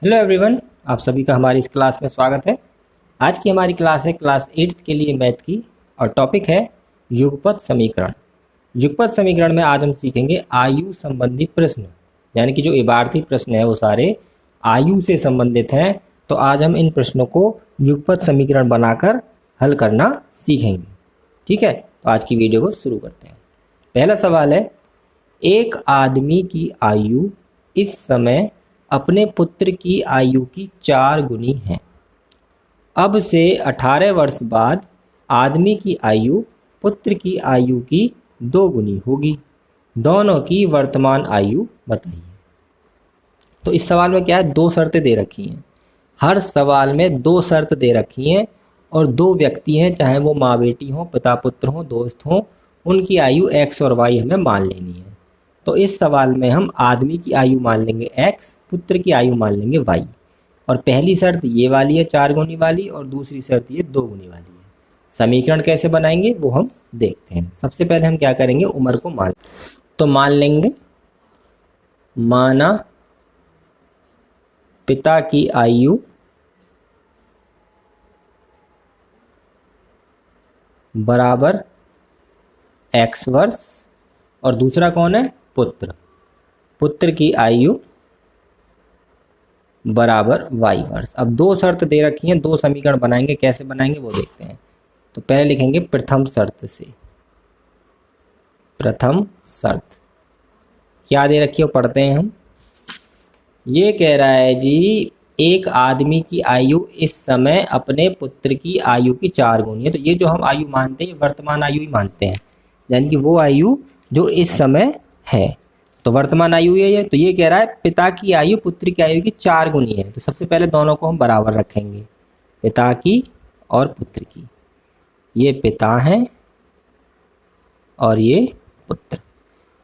Hello everyone, आप सभी का हमारी इस क्लास में स्वागत है। आज की हमारी क्लास है क्लास 8th के लिए मैथ की और टॉपिक है युगपत समीकरण। युगपत समीकरण में आज हम सीखेंगे आयु संबंधी प्रश्न, यानी कि जो इबारती प्रश्न है वो सारे आयु से संबंधित हैं। तो आज हम इन प्रश्नों को युगपत समीकरण बनाकर हल करना सीखेंगे। ठीक है, तो आज की वीडियो को शुरू करते हैं। पहला सवाल है, एक आदमी की आयु इस समय अपने पुत्र की आयु की 4 गुनी है। अब से 18 वर्ष बाद आदमी की आयु पुत्र की आयु की 2 गुनी होगी। दोनों की वर्तमान आयु बताइए। तो इस सवाल में क्या है, 2 शर्तें दे रखी हैं। हर सवाल में 2 शर्त दे रखी हैं और 2 व्यक्ति हैं, चाहे वो माँ बेटी हों, पिता पुत्र हों, दोस्त हों, उनकी आयु x और y हमें मान लेनी है। तो इस सवाल में हम आदमी की आयु मान लेंगे x, पुत्र की आयु मान लेंगे y। और पहली शर्त ये वाली है 4 गुनी वाली, और दूसरी शर्त ये 2 गुनी वाली है। समीकरण कैसे बनाएंगे वो हम देखते हैं। सबसे पहले हम क्या करेंगे, उम्र को मान लेंगे। माना पिता की आयु बराबर x वर्ष और दूसरा कौन है, पुत्र की आयु बराबर y वर्ष। अब 2 शर्त दे रखी हैं, 2 समीकरण बनाएंगे। कैसे बनाएंगे वो देखते हैं। तो पहले लिखेंगे प्रथम शर्त से। प्रथम शर्त क्या दे रखी है वो पढ़ते हैं हम। ये कह रहा है जी, एक आदमी की आयु इस समय अपने पुत्र की आयु की 4 गुनी है। तो ये जो हम आयु मानते हैं वर्तमान आयु ही मानते हैं, यानी कि वो आयु जो इस समय है। तो वर्तमान आयु ये है। तो ये कह रहा है पिता की आयु पुत्र की आयु की 4 गुनी है। तो सबसे पहले दोनों को हम बराबर रखेंगे, पिता की और पुत्र की। ये पिता है और ये पुत्र।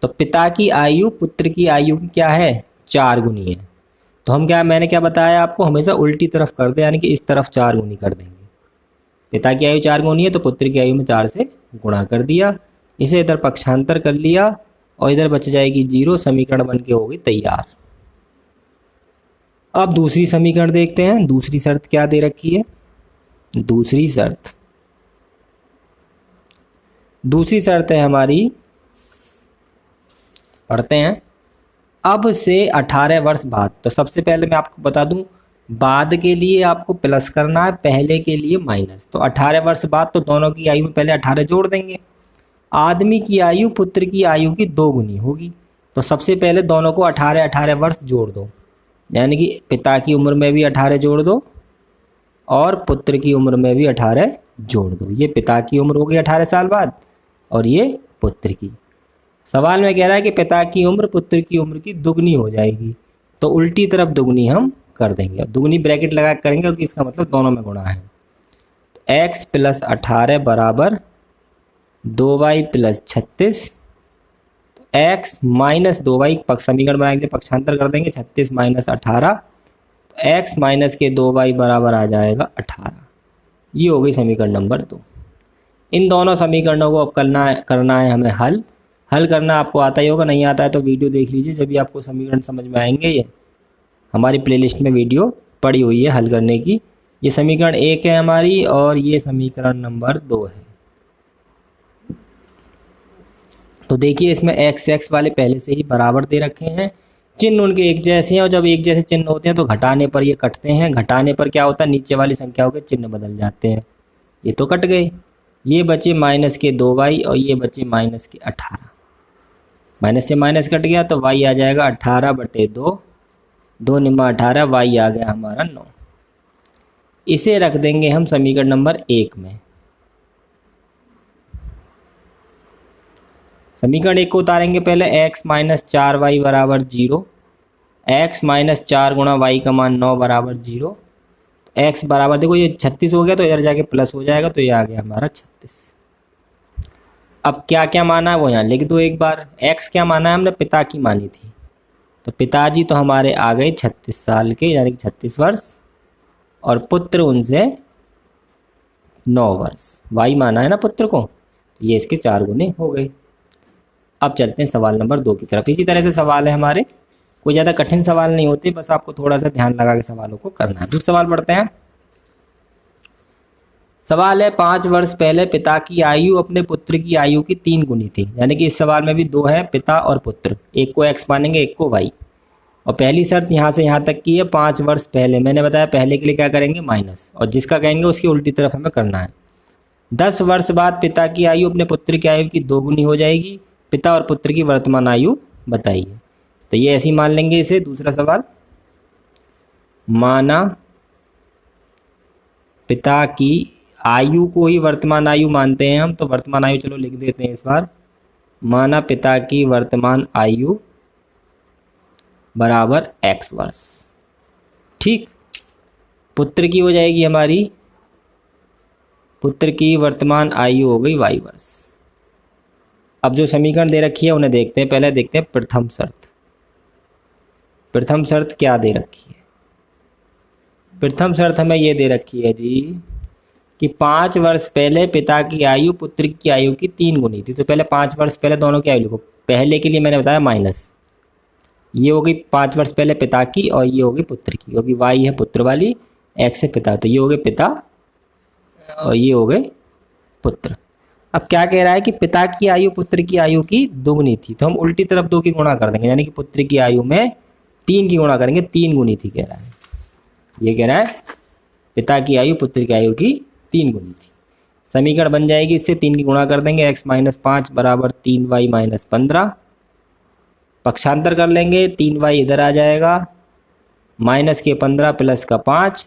तो पिता की आयु पुत्र की आयु की क्या है, 4 गुनी है। तो हम मैंने क्या बताया आपको, हमेशा उल्टी तरफ कर दे, यानी कि इस तरफ 4 गुनी कर देंगे। पिता की आयु 4 गुनी है तो पुत्र की आयु में 4 से गुणा कर दिया। इसे इधर पक्षांतर कर लिया और इधर बच जाएगी 0। समीकरण बन के होगी तैयार। अब दूसरी समीकरण देखते हैं। दूसरी शर्त क्या दे रखी है। दूसरी शर्त है हमारी, पढ़ते हैं। अब से 18 वर्ष बाद। तो सबसे पहले मैं आपको बता दूं, बाद के लिए आपको प्लस करना है, पहले के लिए माइनस। तो 18 वर्ष बाद तो दोनों की आयु में पहले 18 जोड़ देंगे। आदमी की आयु पुत्र की आयु की 2 गुनी होगी। तो सबसे पहले दोनों को 18 वर्ष जोड़ दो, यानी कि पिता की उम्र में भी 18 जोड़ दो और पुत्र की उम्र में भी 18 जोड़ दो। ये पिता की उम्र हो गई 18 साल बाद और ये पुत्र की। सवाल में कह रहा है कि पिता की उम्र पुत्र की उम्र की दुगनी हो जाएगी। तो उल्टी तरफ दुगनी हम कर देंगे। दुगनी ब्रैकेट लगा करेंगे क्योंकि इसका मतलब दोनों में गुणा है। तो x + 18 बराबर 2y + 36। तो x - 2y पक्ष समीकरण बनाएंगे, पक्षांतर कर देंगे। 36 - 18 तो x माइनस के 2y बराबर आ जाएगा 18। ये हो गई समीकरण नंबर 2। इन दोनों समीकरणों को अब करना है हमें हल करना आपको आता ही होगा, नहीं आता है तो वीडियो देख लीजिए। जब भी आपको समीकरण समझ में आएंगे, ये हमारी प्लेलिस्ट में वीडियो पड़ी हुई है हल करने की। ये समीकरण 1 है हमारी और ये समीकरण नंबर 2 है। तो देखिए इसमें x वाले पहले से ही बराबर दे रखे हैं, चिन्ह उनके एक जैसे हैं। और जब एक जैसे चिन्ह होते हैं तो घटाने पर ये कटते हैं। घटाने पर क्या होता है, नीचे वाली संख्याओं के चिन्ह बदल जाते हैं। ये तो कट गए, ये बचे माइनस के 2y और ये बचे माइनस के 18। माइनस से माइनस कट गया तो y आ जाएगा 18/2, 2 निम्मा 18, y आ गया हमारा 9। इसे रख देंगे हम समीकरण नंबर 1 में। समीकरण 1 को उतारेंगे पहले। x - 4y बराबर 0। x - 4 गुणा y का मान 9 बराबर 0। x बराबर देखो ये 36 हो गया तो इधर जाके प्लस हो जाएगा, तो ये आ गया हमारा 36। अब क्या क्या माना है वो यहाँ लिख दो एक बार। x क्या माना है हमने, पिता की मानी थी। तो पिताजी तो हमारे आ गए 36 साल के, यानी कि 36 वर्ष, और पुत्र उनसे 9 वर्ष। y माना है ना पुत्र को, तो ये इसके 4 गुने हो गए। अब चलते हैं सवाल नंबर 2 की तरफ। इसी तरह से सवाल है हमारे कोई ज़्यादा कठिन सवाल नहीं होते, बस आपको थोड़ा सा ध्यान लगा के सवालों को करना है। दूसरा सवाल पढ़ते हैं। सवाल है 5 वर्ष पहले पिता की आयु अपने पुत्र की आयु की 3 गुनी थी। यानी कि इस सवाल में भी दो है, पिता और पुत्र, एक को x मानेंगे एक को y। और पहली शर्त यहाँ से यहाँ तक की है 5 वर्ष पहले। मैंने बताया पहले के लिए क्या करेंगे माइनस, और जिसका कहेंगे उसकी उल्टी तरफ हमें करना है। 10 वर्ष बाद पिता की आयु अपने पुत्र की आयु की 2 गुनी हो जाएगी। पिता और पुत्र की वर्तमान आयु बताइए। तो ये ऐसे ही मान लेंगे इसे। दूसरा सवाल, माना पिता की आयु को ही वर्तमान आयु मानते हैं हम, तो वर्तमान आयु चलो लिख देते हैं इस बार। माना पिता की वर्तमान आयु बराबर x वर्ष। ठीक, पुत्र की हो जाएगी हमारी, पुत्र की वर्तमान आयु हो गई y वर्ष। अब जो समीकरण दे रखी है उन्हें देखते हैं। पहले देखते हैं प्रथम शर्त। प्रथम शर्त क्या दे रखी है? प्रथम शर्त हमें ये दे रखी है जी कि 5 वर्ष पहले पिता की आयु पुत्र की आयु की 3 गुनी थी। तो पहले 5 वर्ष पहले दोनों की आयु लिखो। पहले के लिए मैंने बताया माइनस, ये हो गई 5 वर्ष पहले पिता की और ये हो गई पुत्र की, क्योंकि y है पुत्र वाली, x है पिता, तो ये हो गए पिता और ये हो गए पुत्र। अब क्या कह रहा है कि पिता की आयु पुत्र की आयु की दुगनी थी, तो हम उल्टी तरफ 2 की गुणा कर देंगे, यानी कि पुत्र की आयु में 3 की गुणा करेंगे, 3 गुनी थी कह रहा है। ये कह रहा है पिता की आयु पुत्र की आयु की 3 गुनी थी। समीकरण बन जाएगी, इससे 3 की गुणा कर देंगे, x - 5 बराबर 3y - 15। पक्षांतर कर लेंगे, 3y इधर आ जाएगा, माइनस के 15 प्लस का 5,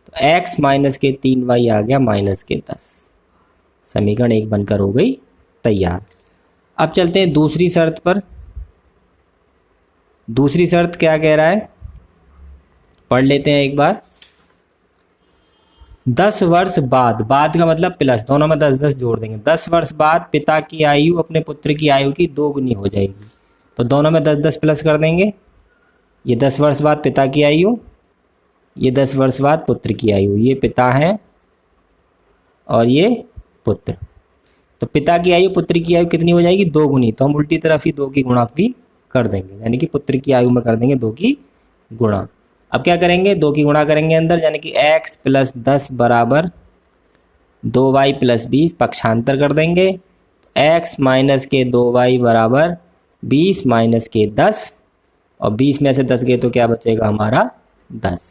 तो x माइनस के 3y आ गया माइनस के 10। समीकरण 1 बनकर हो गई तैयार। अब चलते हैं दूसरी शर्त पर। दूसरी शर्त क्या कह रहा है, पढ़ लेते हैं एक बार। 10 वर्ष बाद, बाद का मतलब प्लस, दोनों में 10 10 जोड़ देंगे। 10 वर्ष बाद पिता की आयु अपने पुत्र की आयु की 2 गुनी हो जाएगी, तो दोनों में 10 10 प्लस कर देंगे। ये 10 वर्ष बाद पिता की आयु, ये 10 वर्ष बाद पुत्र की आयु। ये पिता है और ये पुत्र, तो पिता की आयु पुत्र की आयु कितनी हो जाएगी 2 गुनी, तो हम उल्टी तरफ ही 2 की गुणा भी कर देंगे, यानी कि पुत्र की आयु में कर देंगे 2 की गुणा। अब क्या करेंगे, 2 की गुणा करेंगे अंदर, यानी कि x + 10 बराबर 2y + 20। पक्षांतर कर देंगे, x माइनस के 2y बराबर 20 माइनस के 10, और 20 में से 10 गए तो क्या बचेगा हमारा 10।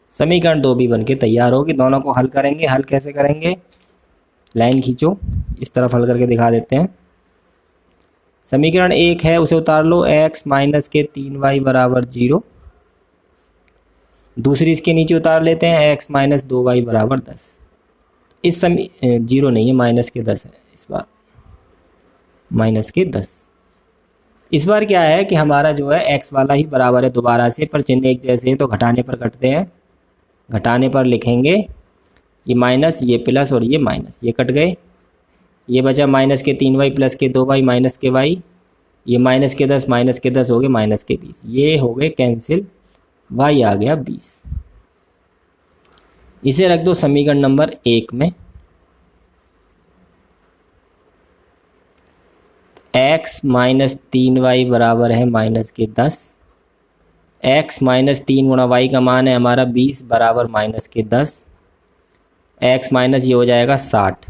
समीकरण 2 भी बन के तैयार होगी। दोनों को हल करेंगे। हल कैसे करेंगे, लाइन खींचो, इस तरफ हल करके दिखा देते हैं। समीकरण 1 है उसे उतार लो, x माइनस के 3y बराबर 0। दूसरी इसके नीचे उतार लेते हैं, x - 2y बराबर 10। इस समय 0 नहीं है, माइनस के 10 है इस बार, माइनस के 10। इस बार क्या है कि हमारा जो है x वाला ही बराबर है दोबारा से, पर चिन्ह एक जैसे हैं तो घटाने पर कटते हैं। घटाने पर लिखेंगे ये माइनस, ये प्लस और ये माइनस, ये कट गए। ये बचा माइनस के 3y प्लस के 2y माइनस के y, ये माइनस के 10 हो गए माइनस के 20, ये हो गए कैंसिल, y आ गया 20। इसे रख दो समीकरण नंबर 1 में। x - 3y बराबर है माइनस के 10। x - 3 गुणा y का मान है हमारा 20 बराबर माइनस के 10। x माइनस ये हो जाएगा 60,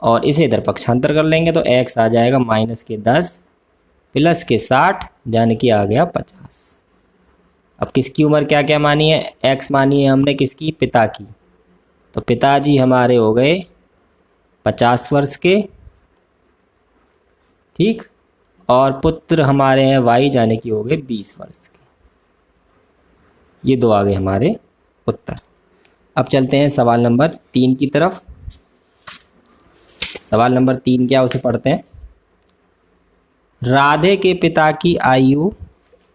और इसे इधर पक्षांतर कर लेंगे तो x आ जाएगा माइनस के 10 प्लस के 60, यानी कि आ गया 50। अब किसकी उम्र क्या क्या मानी है, x मानी है हमने किसकी, पिता की, तो पिताजी हमारे हो गए 50 वर्ष के, ठीक, और पुत्र हमारे हैं y, जाने की हो गए 20 वर्ष के। ये 2 आ गए हमारे उत्तर। अब चलते हैं सवाल नंबर 3 की तरफ। सवाल नंबर 3 क्या, उसे पढ़ते हैं। राधे के पिता की आयु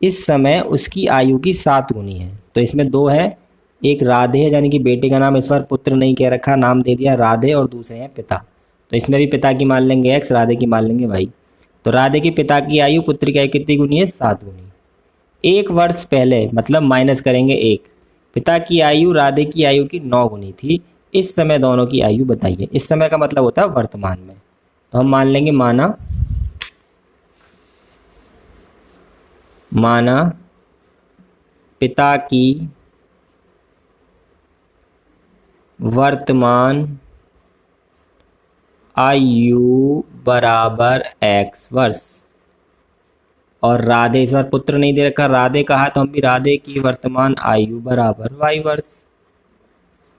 इस समय उसकी आयु की 7 गुनी है। तो इसमें 2 है, एक राधे है यानी कि बेटे का नाम, इस बार पुत्र नहीं कह रखा, नाम दे दिया राधे, और दूसरे हैं पिता। तो इसमें भी पिता की मान लेंगे x, राधे की मान लेंगे y। तो राधे के पिता की आयु पुत्र की आयु कितनी गुनी है, 7 गुनी। 1 वर्ष पहले मतलब माइनस करेंगे 1, पिता की आयु राधे की आयु की 9 गुनी थी। इस समय दोनों की आयु बताइए। इस समय का मतलब होता है वर्तमान में, तो हम मान लेंगे माना माना पिता की वर्तमान आयु बराबर x वर्ष। और राधे, इस बार पुत्र नहीं दे रखा, राधे कहा तो हम भी राधे की वर्तमान आयु बराबर y वर्ष।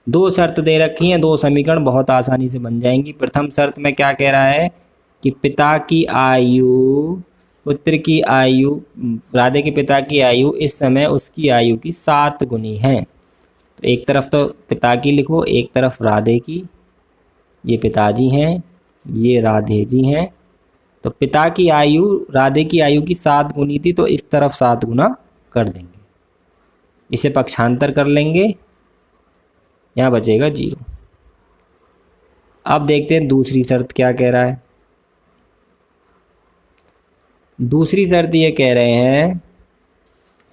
दो शर्त दे रखी हैं, दो समीकरण बहुत आसानी से बन जाएंगी। प्रथम शर्त में क्या कह रहा है कि पिता की आयु, पुत्र की आयु, राधे के पिता की आयु इस समय उसकी आयु की 7 गुनी है। तो एक तरफ तो पिता की लिखो, एक तरफ राधे की। ये पिताजी हैं, ये राधे जी हैं। तो पिता की आयु राधे की आयु की 7 गुनी थी, तो इस तरफ 7 गुना कर देंगे, इसे पक्षांतर कर लेंगे, यहाँ बचेगा 0। अब देखते हैं दूसरी शर्त क्या कह रहा है। दूसरी शर्त ये कह रहे हैं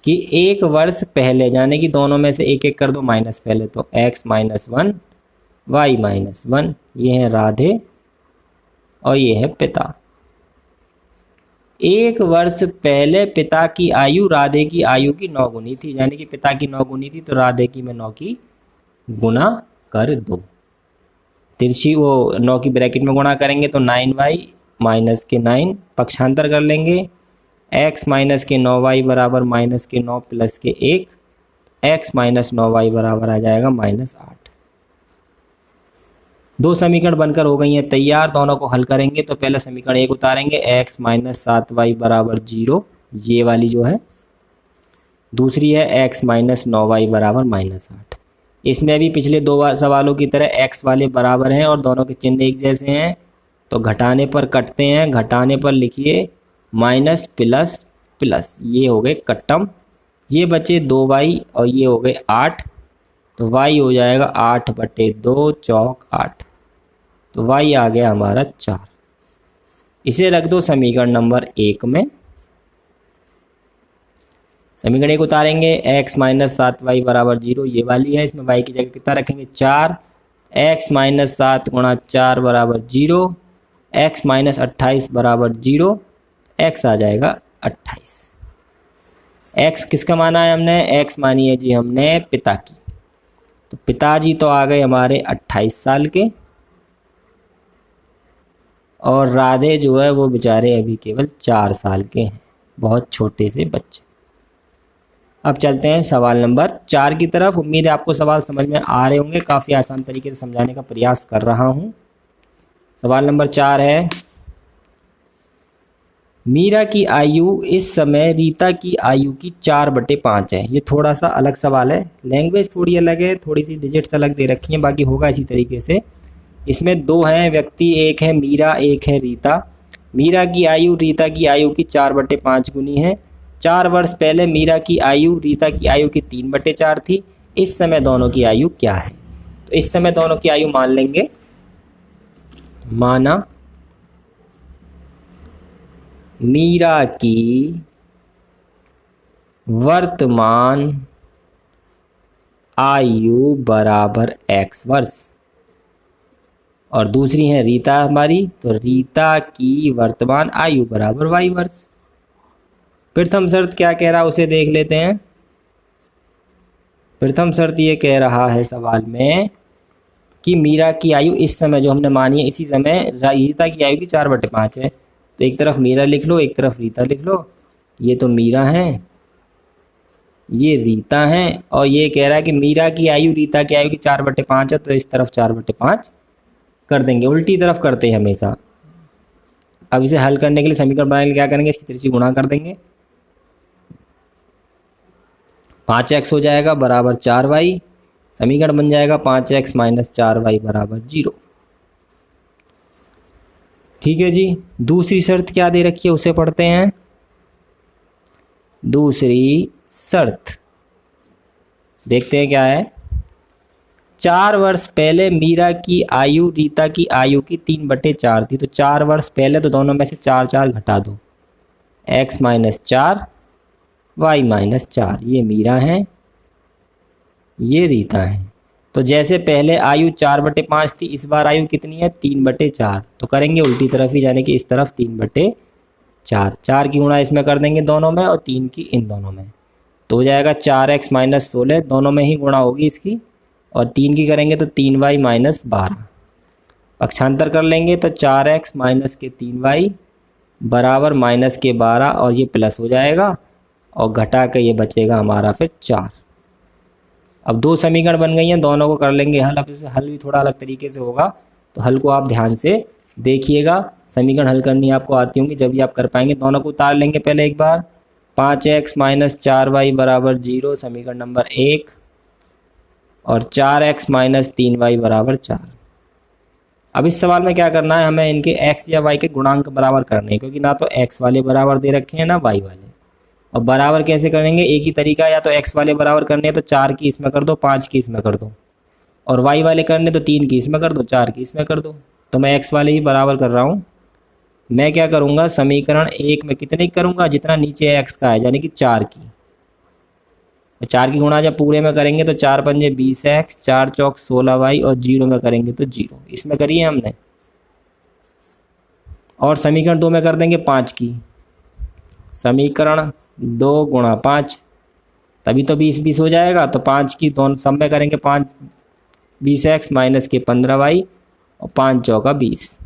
कि 1 वर्ष पहले, यानी कि दोनों में से एक एक कर दो माइनस, पहले तो x माइनस 1 y माइनस 1, ये है राधे और ये है पिता। 1 वर्ष पहले पिता की आयु राधे की आयु की 9 गुनी थी, यानी कि पिता की 9 गुनी थी, तो राधे की में 9 की गुना कर दो। तिरछी वो 9 की ब्रैकेट में गुणा करेंगे तो 9y माइनस के 9, पक्षांतर कर लेंगे, x माइनस के 9y बराबर माइनस के 9 प्लस के 1, x माइनस 9y बराबर आ जाएगा -8। दो समीकरण बनकर हो गई हैं तैयार। दोनों को हल करेंगे तो पहला समीकरण 1 उतारेंगे, x माइनस 7y बराबर 0, ये वाली जो है। दूसरी है x माइनस 9y बराबर -8। इसमें भी पिछले दो सवालों की तरह x वाले बराबर हैं और दोनों के चिन्ह एक जैसे हैं, तो घटाने पर कटते हैं। घटाने पर लिखिए माइनस प्लस प्लस, ये हो गए कट्टम, ये बचे 2y और ये हो गए 8, तो y हो जाएगा 8/2 चौक 8, तो y आ गया हमारा 4। इसे रख दो समीकरण नंबर 1 में। समीकरण 1 उतारेंगे, x माइनस 7y बराबर 0, ये वाली है। इसमें y की जगह कितना रखेंगे 4, x माइनस 7 गुणा 4 बराबर 0, x माइनस 28 बराबर 0, x आ जाएगा 28। x किसका माना है हमने, x मानी है जी हमने पिता की। तो पिताजी तो आ गए हमारे 28 साल के, और राधे जो है वो बेचारे अभी केवल 4 साल के हैं, बहुत छोटे से बच्चे। अब चलते हैं सवाल नंबर 4 की तरफ। उम्मीद है आपको सवाल समझ में आ रहे होंगे, काफ़ी आसान तरीके से समझाने का प्रयास कर रहा हूँ। सवाल नंबर 4 है, मीरा की आयु इस समय रीता की आयु की 4/5 है। ये थोड़ा सा अलग सवाल है, लैंग्वेज थोड़ी अलग है, थोड़ी सी डिजिट्स अलग दे रखी हैं, बाकी होगा इसी तरीके से। इसमें 2 हैं व्यक्ति, एक है मीरा, एक है रीता। मीरा की आयु रीता की आयु की 4/5 गुनी है। 4 वर्ष पहले मीरा की आयु रीता की आयु की 3/4 थी। इस समय दोनों की आयु क्या है? तो इस समय दोनों की आयु मान लेंगे, माना मीरा की वर्तमान आयु बराबर x वर्ष, और दूसरी है रीता हमारी, तो रीता की वर्तमान आयु बराबर y वर्ष। प्रथम शर्त क्या कह रहा है उसे देख लेते हैं। प्रथम शर्त ये कह रहा है सवाल में कि मीरा की आयु इस समय जो हमने मानी है, इसी समय रीता की आयु की 4/5 है। तो एक तरफ मीरा लिख लो, एक तरफ रीता लिख लो। ये तो मीरा है, ये रीता है, और ये कह रहा है कि मीरा की आयु रीता की आयु की 4/5 है, तो इस तरफ 4/5 कर देंगे। उल्टी तरफ करते हैं हमेशा। अब इसे हल करने के लिए समीकरण बनाने के लिए क्या करेंगे, इसकी त्रिज्या गुणा कर देंगे। 5x हो जाएगा बराबर 4y, समीकरण बन जाएगा 5x माइनस 4y बराबर 0। ठीक है जी। दूसरी शर्त क्या दे रखी है उसे पढ़ते हैं। दूसरी शर्त देखते हैं क्या है। 4 वर्ष पहले मीरा की आयु रीता की आयु की 3/4 थी। तो 4 वर्ष पहले, तो दोनों में से 4 घटा दो, x माइनस 4 y माइनस 4। ये मीरा है, ये रीता है। तो जैसे पहले आयु 4/5 थी, इस बार आयु कितनी है 3/4। तो करेंगे उल्टी तरफ ही, जाने कि इस तरफ 4, 4 की गुणा इसमें कर देंगे दोनों में और 3 की इन दोनों में, तो हो जाएगा 4x माइनस 16, दोनों में ही गुणा होगी इसकी, और 3 की करेंगे तो 3y माइनस 12। पक्षांतर कर लेंगे तो 4x माइनस के 3y बराबर माइनस के 12, और ये प्लस हो जाएगा और घटा के ये बचेगा हमारा फिर 4। अब दो समीकरण बन गई हैं, दोनों को कर लेंगे हल। अब इसे हल भी थोड़ा अलग तरीके से होगा, तो हल को आप ध्यान से देखिएगा। समीकरण हल करनी आपको आती होंगी, जब भी आप कर पाएंगे। दोनों को उतार लेंगे पहले एक बार। 5x माइनस 4y बराबर 0 समीकरण नंबर 1, और 4x माइनस 3y बराबर 4। अब इस सवाल में क्या करना है, हमें इनके x या y के गुणांक बराबर करने हैं, क्योंकि ना तो x वाले बराबर दे रखे हैं ना y वाले। और बराबर कैसे करेंगे, एक ही तरीका, या तो x वाले बराबर करने हैं तो 4 की इसमें कर दो, 5 की इसमें कर दो, और y वाले करने तो 3 की इसमें कर दो, 4 की इसमें कर दो। तो मैं x वाले ही बराबर कर रहा हूँ। मैं क्या करूँगा, समीकरण 1 में कितने की करूँगा, जितना नीचे x का है, यानी कि 4 की। 4 की गुणा जब पूरे में करेंगे तो 4 पंजे 20x, 4 चौक 16y, और 0 में करेंगे तो 0, इसमें करिए हमने। और समीकरण 2 में कर देंगे 5 की। समीकरण 2 गुणा 5, तभी तो 20 हो जाएगा। तो 5 की दोनों सब में करेंगे, 5 20x माइनस के 15y, और 5 चौका 20।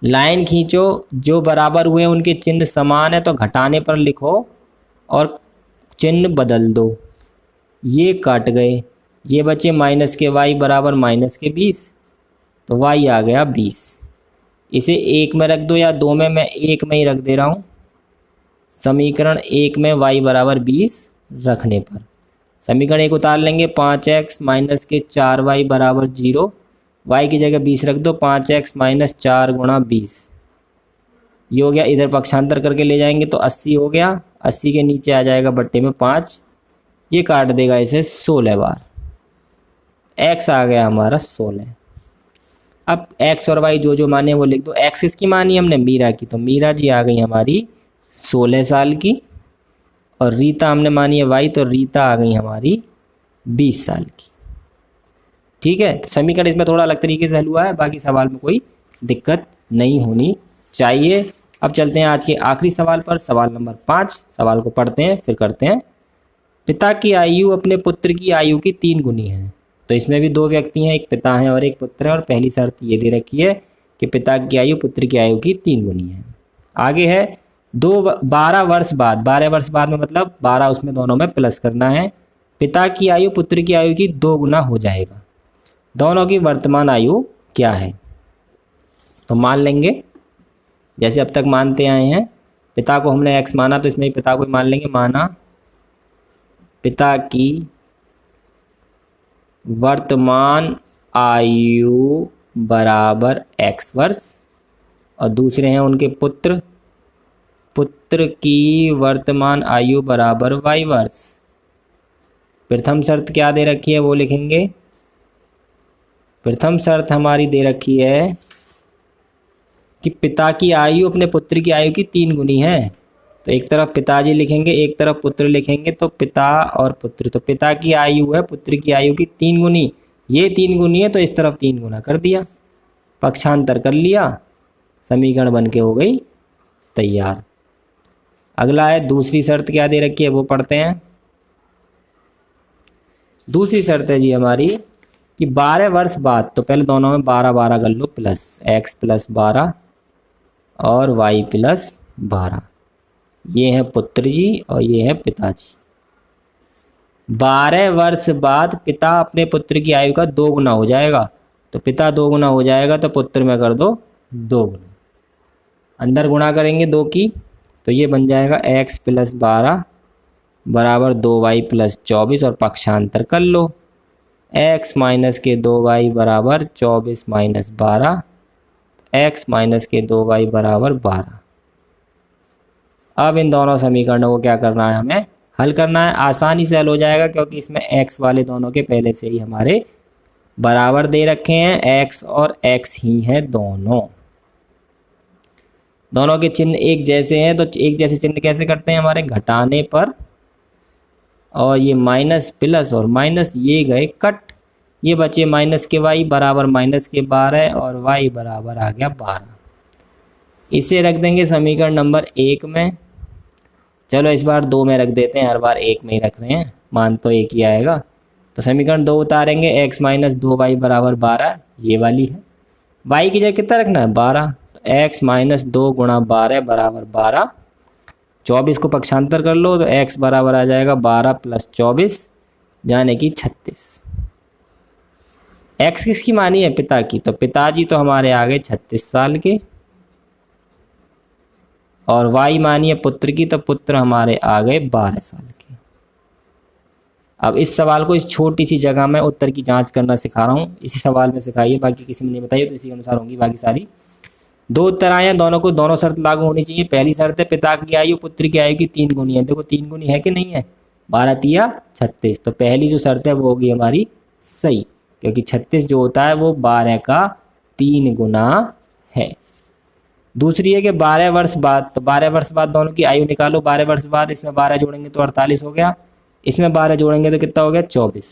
लाइन खींचो, जो बराबर हुए उनके चिन्ह समान है तो घटाने पर लिखो और चिन्ह बदल दो। ये काट गए, ये बचे माइनस के y बराबर माइनस के 20, तो y आ गया 20। इसे 1 में रख दो या 2 में, मैं 1 में ही रख दे रहा हूँ। समीकरण 1 में y बराबर 20 रखने पर समीकरण 1 उतार लेंगे। 5x माइनस के 4y बराबर 0, y की जगह 20 रख दो। 5x माइनस 4 गुणा 20, ये हो गया। इधर पक्षांतर करके ले जाएंगे तो 80 हो गया। 80 के नीचे आ जाएगा बट्टे में 5, ये काट देगा इसे 16 बार। x आ गया हमारा 16। अब x और y जो जो माने वो लिख दो। x किसकी मानी हमने, मीरा की, तो मीरा जी आ गई हमारी 16 साल की। और रीता हमने मानी है y, तो रीता आ गई हमारी 20 साल की। ठीक है, तो समीकरण इसमें थोड़ा अलग तरीके से हल हुआ है, बाकी सवाल में कोई दिक्कत नहीं होनी चाहिए। अब चलते हैं आज के आखिरी सवाल पर, सवाल नंबर 5। सवाल को पढ़ते हैं फिर करते हैं। पिता की आयु अपने पुत्र की आयु की 3 गुनी है। तो इसमें भी 2 व्यक्ति हैं, एक पिता है और एक पुत्र है, और पहली शर्त ये दे रखी है कि पिता की आयु पुत्र की आयु की 3 गुनी है। आगे है 12 वर्ष बाद, 12 वर्ष बाद में मतलब 12 उसमें दोनों में प्लस करना है। पिता की आयु पुत्र की आयु की 2 गुना हो जाएगा। दोनों की वर्तमान आयु क्या है, तो मान लेंगे जैसे अब तक मानते आए हैं। पिता को हमने x माना, तो इसमें पिता को मान लेंगे। माना पिता की वर्तमान आयु बराबर x वर्ष, और दूसरे हैं उनके पुत्र, पुत्र की वर्तमान आयु बराबर y वर्ष। प्रथम शर्त क्या दे रखी है वो लिखेंगे। प्रथम शर्त हमारी दे रखी है कि पिता की आयु अपने पुत्र की आयु की 3 गुनी है। तो एक तरफ पिताजी लिखेंगे, एक तरफ पुत्र लिखेंगे, तो पिता और पुत्र। तो पिता की आयु है पुत्र की आयु की 3 गुनी, ये 3 गुनी है तो इस तरफ 3 गुना कर दिया, पक्षांतर कर लिया, समीकरण बन के हो गई तैयार। अगला है दूसरी शर्त क्या दे रखी है वो पढ़ते हैं। दूसरी शर्त है जी हमारी कि 12 वर्ष बाद, तो पहले दोनों में 12 कर लो, प्लस x प्लस 12 और y प्लस 12। ये है पुत्र जी और ये है पिताजी। 12 वर्ष बाद पिता अपने पुत्र की आयु का 2 गुना हो जाएगा, तो पिता 2 गुना हो जाएगा तो पुत्र में कर दो 2 गुना। अंदर गुणा करेंगे 2 की, तो ये बन जाएगा x प्लस 12 बराबर 2y प्लस 24, और पक्षांतर कर लो। x माइनस के 2y बराबर 24 माइनस 12, x माइनस के 2y बराबर 12। अब इन दोनों समीकरणों को क्या करना है, हमें हल करना है। आसानी से हल हो जाएगा क्योंकि इसमें x वाले दोनों के पहले से ही हमारे बराबर दे रखे हैं। x और x ही हैं दोनों। दोनों के चिन्ह एक जैसे हैं, तो एक जैसे चिन्ह कैसे करते हैं, हमारे घटाने पर, और ये माइनस प्लस और माइनस ये गए कट, ये बचे माइनस के y बराबर माइनस के 12 और y बराबर आ गया 12। इसे रख देंगे समीकरण नंबर 1 में। चलो इस बार 2 में रख देते हैं, हर बार 1 में ही रख रहे हैं, मान तो 1 ही आएगा। तो समीकरण 2 उतारेंगे, x माइनस 2y बराबर 12, ये वाली है। y की जगह कितना रखना है, 12। तो x माइनस 2 गुणा 12 बराबर 12। 24 को पक्षांतर कर लो तो x बराबर आ जाएगा 12 प्लस 24 यानी कि 36। x किसकी मानी है, पिता की, तो पिताजी तो हमारे आ गए 36 साल के। और y मानी है पुत्र की, तो पुत्र हमारे आ गए 12 साल के। अब इस सवाल को इस छोटी सी जगह में उत्तर की जांच करना सिखा रहा हूँ, इसी सवाल में सिखाइए, बाकी किसी में नहीं बताइए, तो इसी के अनुसार होंगी बाकी सारी। 2 उत्तर आए हैं, दोनों शर्त लागू होनी चाहिए। पहली शर्त है पिता की आयु पुत्र की आयु की 3 गुनी है। देखो 3 गुनी है कि नहीं है, 12 तिया 36। तो पहली जो शर्त है वो होगी हमारी सही, क्योंकि 36 जो होता है वो 12 का 3 गुना है। दूसरी है कि 12 वर्ष बाद, तो 12 वर्ष बाद दोनों की आयु निकालो। 12 वर्ष बाद इसमें 12 जोड़ेंगे तो 48 हो गया, इसमें 12 जोड़ेंगे तो कितना हो गया, 24।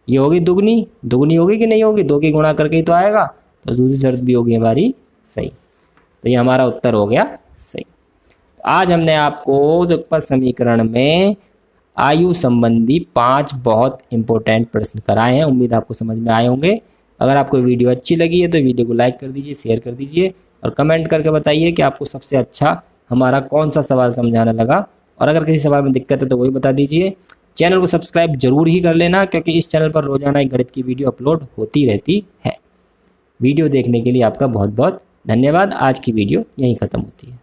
ये होगी दुगनी, दुगनी होगी कि नहीं होगी, 2 की गुणा करके ही तो आएगा। तो दूसरी शर्त भी होगी हमारी सही। तो ये हमारा उत्तर हो गया सही। तो आज हमने आपको युगपत समीकरण में आयु संबंधी 5 बहुत इंपॉर्टेंट प्रश्न कराए हैं। उम्मीद आपको समझ में आए होंगे। अगर आपको वीडियो अच्छी लगी है तो वीडियो को लाइक कर दीजिए, शेयर कर दीजिए और कमेंट करके बताइए कि आपको सबसे अच्छा हमारा कौन सा सवाल समझाने लगा। और अगर किसी सवाल में दिक्कत है तो वही बता दीजिए। चैनल को सब्सक्राइब जरूर ही कर लेना, क्योंकि इस चैनल पर रोजाना एक गणित की वीडियो अपलोड होती रहती है। वीडियो देखने के लिए आपका बहुत बहुत धन्यवाद। आज की वीडियो यहीं ख़त्म होती है।